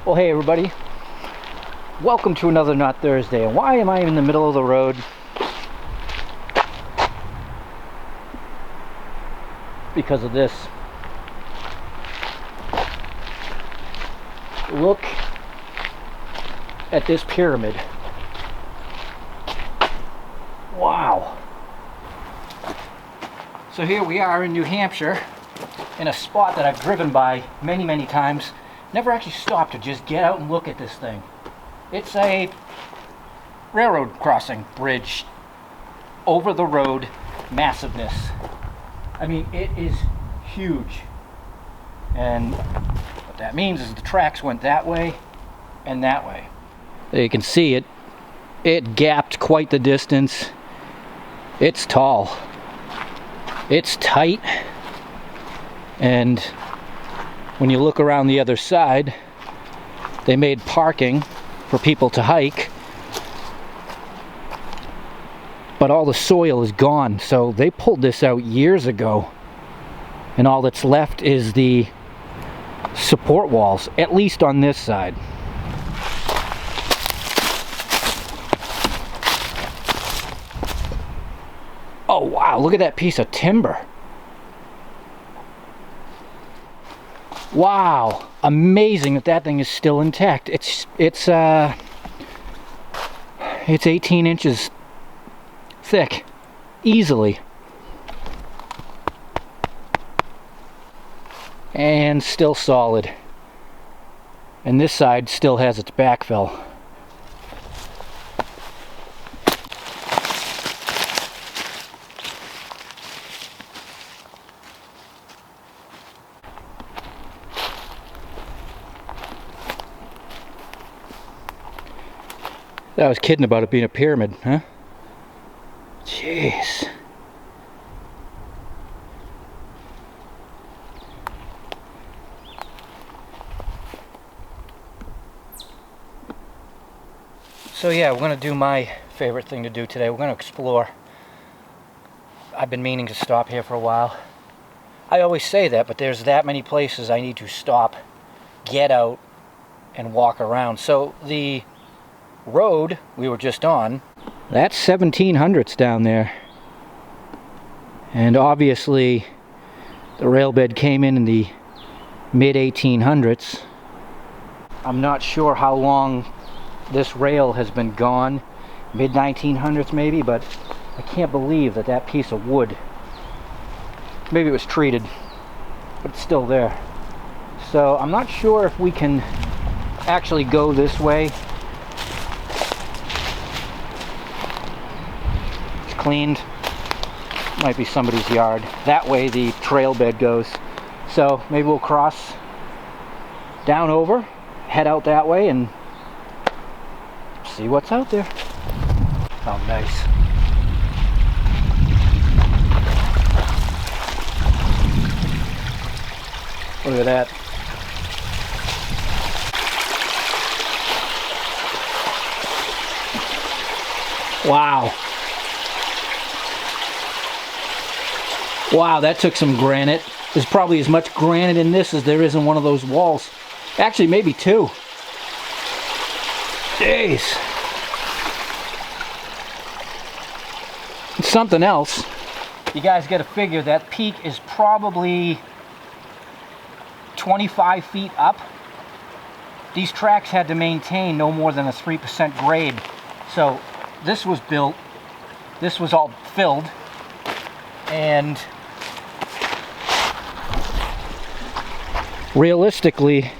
Well, hey everybody, welcome to another Not Thursday. And why am I in the middle of the road? Because of this. Look at this pyramid. Wow. So here we are in New Hampshire, in a spot that I've driven by many times. Never actually stopped to just get out and look at this thing. It's a railroad crossing bridge over the road massiveness. I mean, it is huge. And what that means is the tracks went that way and that way. There you can see it. It gapped quite the distance. It's tall. It's tight. And when you look around the other side, they made parking for people to hike, but all the soil is gone. So they pulled this out years ago, and all that's left is the support walls, at least on this side. Oh wow, look at that piece of timber. Wow, amazing that that thing is still intact. It's 18 inches thick, easily. And still solid. And this side still has its backfill. I was kidding about it being a pyramid, huh? Jeez. So yeah, we're gonna do my favorite thing to do today. We're gonna explore. I've been meaning to stop here for a while. I always say that, but there's that many places I need to stop, get out, and walk around. So the road we were just on, that's 1700s down there, and obviously the rail bed came in the mid 1800s. I'm not sure how long this rail has been gone, mid 1900s maybe, but I can't believe that that piece of wood, maybe it was treated, but it's still there. So I'm not sure if we can actually go this way. Cleaned. Might be somebody's yard. That way the trail bed goes. So maybe we'll cross down over, head out that way, and see what's out there. Oh, nice. Look at that. Wow. Wow, that took some granite. There's probably as much granite in this as there is in one of those walls. Actually, maybe two. Jeez. It's something else. You guys got to figure that peak is probably 25 feet up. These tracks had to maintain no more than a 3% grade. So this was built, this was all filled, and realistically,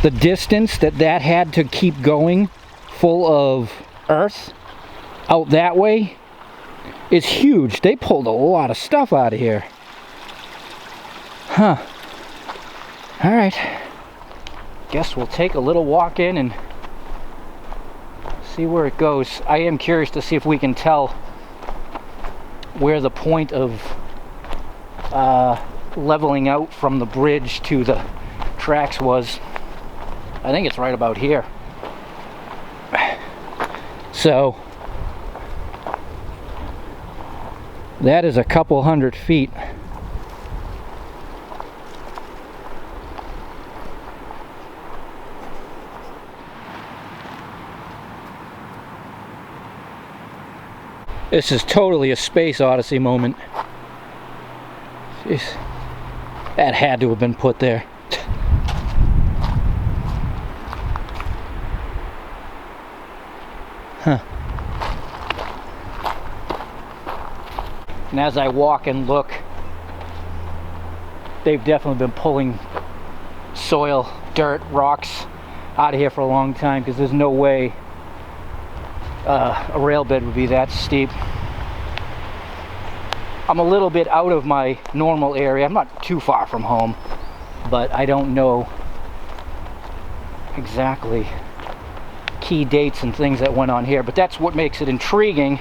the distance that had to keep going full of earth out that way is huge. They pulled a lot of stuff out of here. Huh. Alright. Guess we'll take a little walk in and see where it goes. I am curious to see if we can tell where the point of leveling out from the bridge to the tracks was. I think it's right about here. So that is a couple hundred feet. This is totally a Space Odyssey moment. Jeez. That had to have been put there. Huh. And as I walk and look, they've definitely been pulling soil, dirt, rocks out of here for a long time, because there's no way a rail bed would be that steep. I'm a little bit out of my normal area. I'm not too far from home, but I don't know exactly key dates and things that went on here. But that's what makes it intriguing,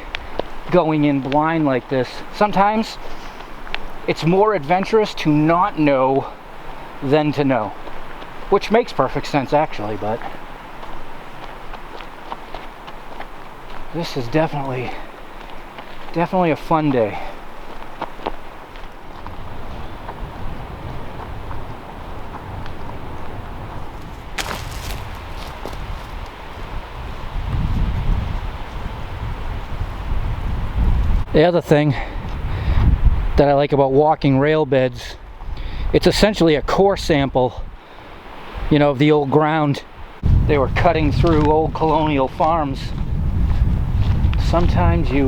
going in blind like this. Sometimes it's more adventurous to not know than to know, which makes perfect sense actually, but this is definitely a fun day. The other thing that I like about walking rail beds, it's essentially a core sample, you know, of the old ground. They were cutting through old colonial farms. Sometimes you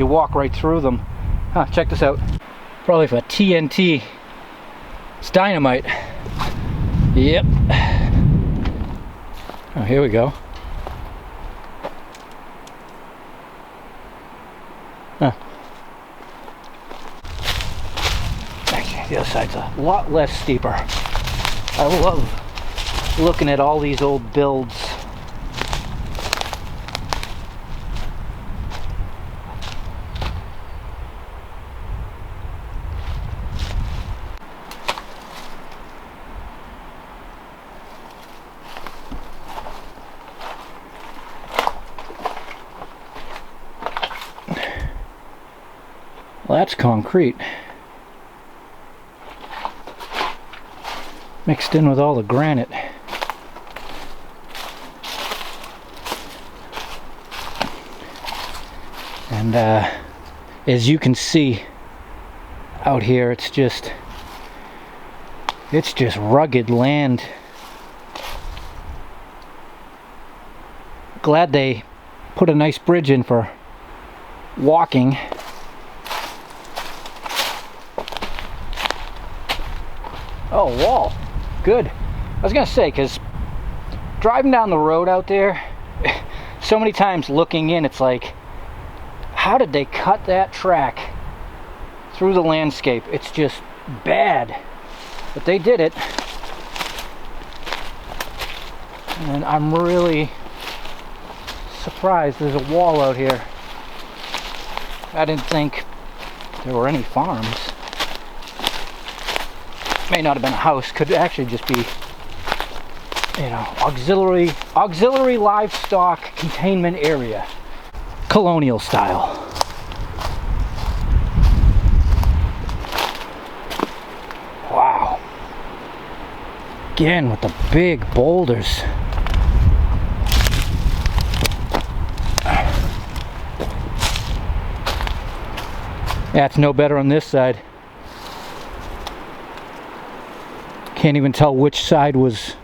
walk right through them. Huh, check this out. Probably for TNT. It's dynamite. Yep. Oh, here we go. Huh. Actually, the other side's a lot less steeper. I love looking at all these old builds. Well, that's concrete. Mixed in with all the granite. And as you can see out here, it's just rugged land. Glad they put a nice bridge in for walking. Oh, wall. Good. I was gonna say, because driving down the road out there, so many times looking in, it's like, how did they cut that track through the landscape? It's just bad. But they did it. And I'm really surprised there's a wall out here. I didn't think there were any farms. May not have been a house, could actually just be, you know, auxiliary livestock containment area, colonial style. Wow. Again with the big boulders. Yeah, it's no better on this side. Can't even tell which side was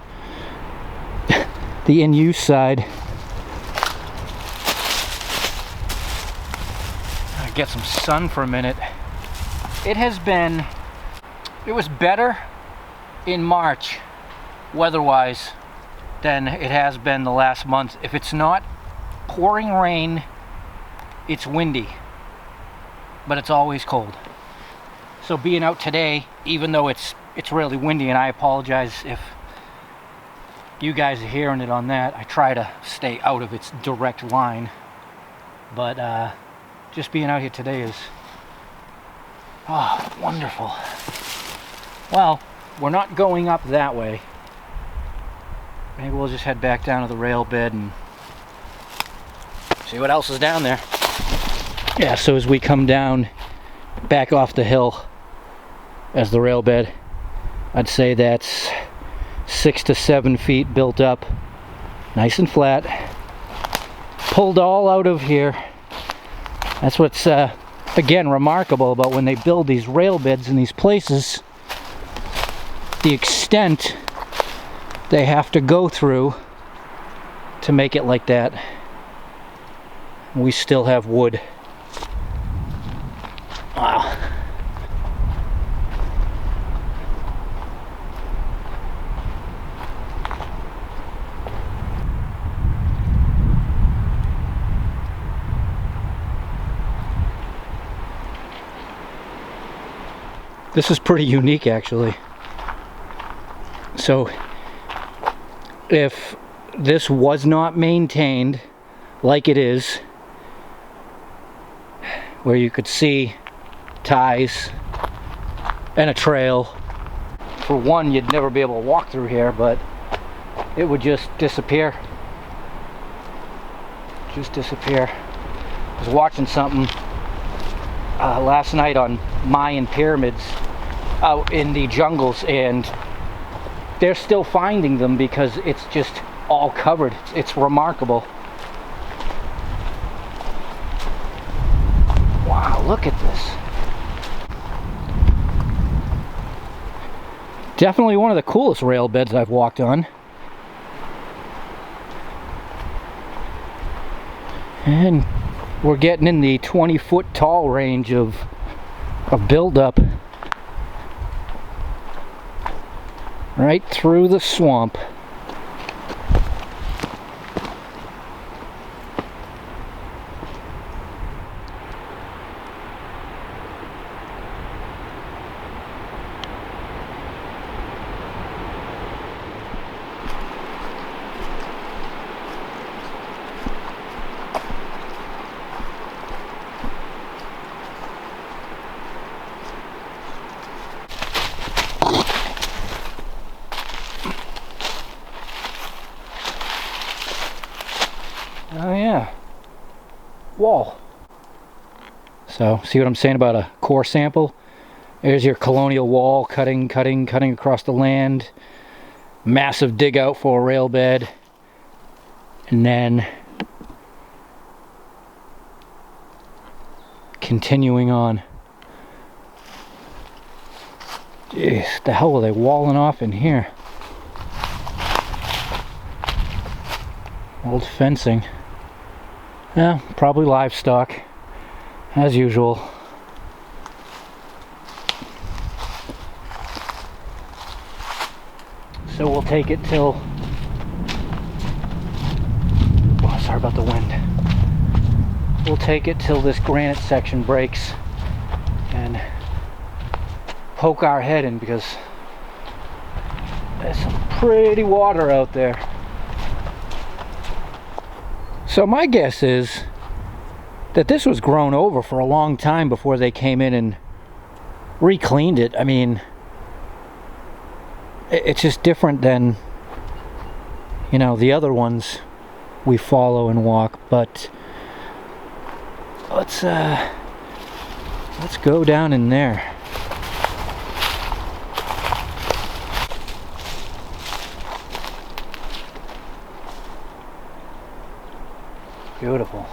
the in-use side. I get some sun for a minute. It was better in March, weather-wise, than it has been the last month. If it's not pouring rain, it's windy, but it's always cold. So being out today, even though it's really windy, and I apologize if you guys are hearing it on that. I try to stay out of its direct line, but just being out here today is wonderful. Well, we're not going up that way. Maybe we'll just head back down to the rail bed and see what else is down there. Yeah, so as we come down back off the hill as the rail bed, I'd say that's 6 to 7 feet built up, nice and flat, pulled all out of here. That's what's again remarkable about when they build these rail beds in these places, the extent they have to go through to make it like that. We still have wood. Wow. This is pretty unique, actually. So, if this was not maintained like it is, where you could see ties and a trail, for one, you'd never be able to walk through here, but it would just disappear. Just disappear. I was watching something last night on Mayan pyramids out in the jungles, and they're still finding them because it's just all covered. It's remarkable. Wow, look at this. Definitely one of the coolest rail beds I've walked on. And we're getting in the 20-foot tall range of buildup. Right through the swamp. Oh yeah, wall. So see what I'm saying about a core sample? There's your colonial wall, cutting across the land. Massive dig out for a rail bed. And then continuing on. Jeez, the hell were they walling off in here? Old fencing. Yeah, probably livestock, as usual. So we'll take it till... Oh, sorry about the wind. We'll take it till this granite section breaks and poke our head in, because there's some pretty water out there. So my guess is that this was grown over for a long time before they came in and re-cleaned it. I mean, it's just different than, you know, the other ones we follow and walk. But let's go down in there. Beautiful.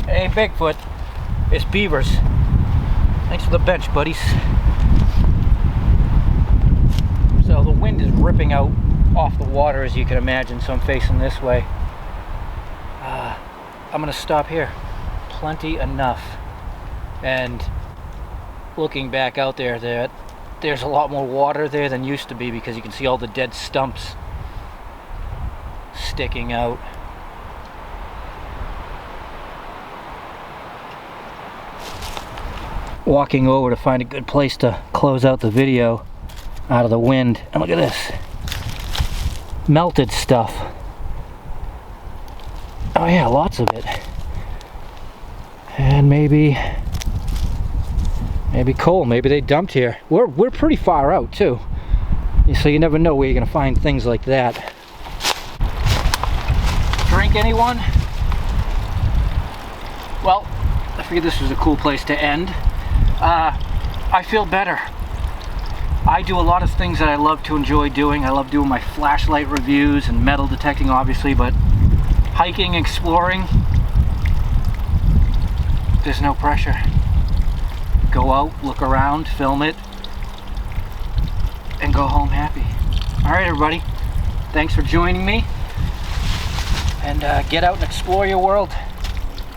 Hey, Bigfoot. It's beavers. Thanks for the bench, buddies. So the wind is ripping out off the water, as you can imagine, so I'm facing this way. I'm gonna stop here. Plenty enough. And looking back out there, there's a lot more water there than used to be, because you can see all the dead stumps sticking out. Walking over to find a good place to close out the video out of the wind. And look at this. Melted stuff. Oh yeah, lots of it. And maybe Maybe coal, maybe they dumped here. We're pretty far out too. So you never know where you're gonna find things like that. Drink, anyone? Well, I figured this was a cool place to end. I feel better. I do a lot of things that I love to enjoy doing. I love doing my flashlight reviews and metal detecting, obviously, but hiking, exploring, there's no pressure. Go out, look around, film it, and go home happy. All right, everybody. Thanks for joining me. And get out and explore your world.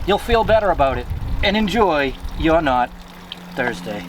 You'll feel better about it. And enjoy your Not Thursday.